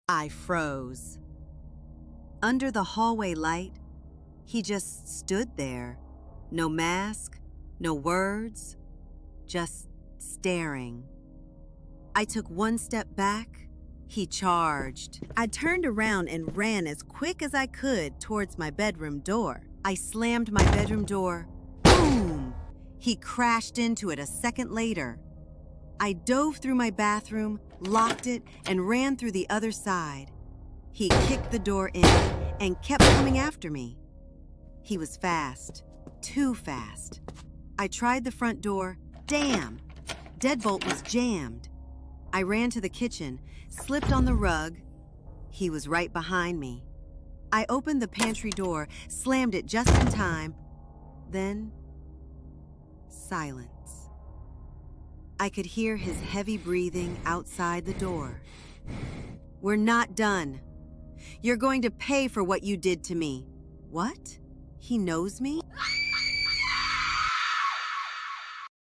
I froze. Under the hallway light, he just stood there. No mask, no words, just staring. I took one step back. He charged. I turned around and ran as quick as I could towards my bedroom door. I slammed my bedroom door. Boom! He crashed into it a second later. I dove through my bathroom, locked it, and ran through the other side. He kicked the door in and kept coming after me. He was fast, too fast. I tried the front door. Damn! Deadbolt was jammed. I ran to the kitchen, slipped on the rug. He was right behind me. I opened the pantry door, slammed it just in time. Then, silence. I could hear his heavy breathing outside the door. We're not done. You're going to pay for what you did to me. What? He knows me?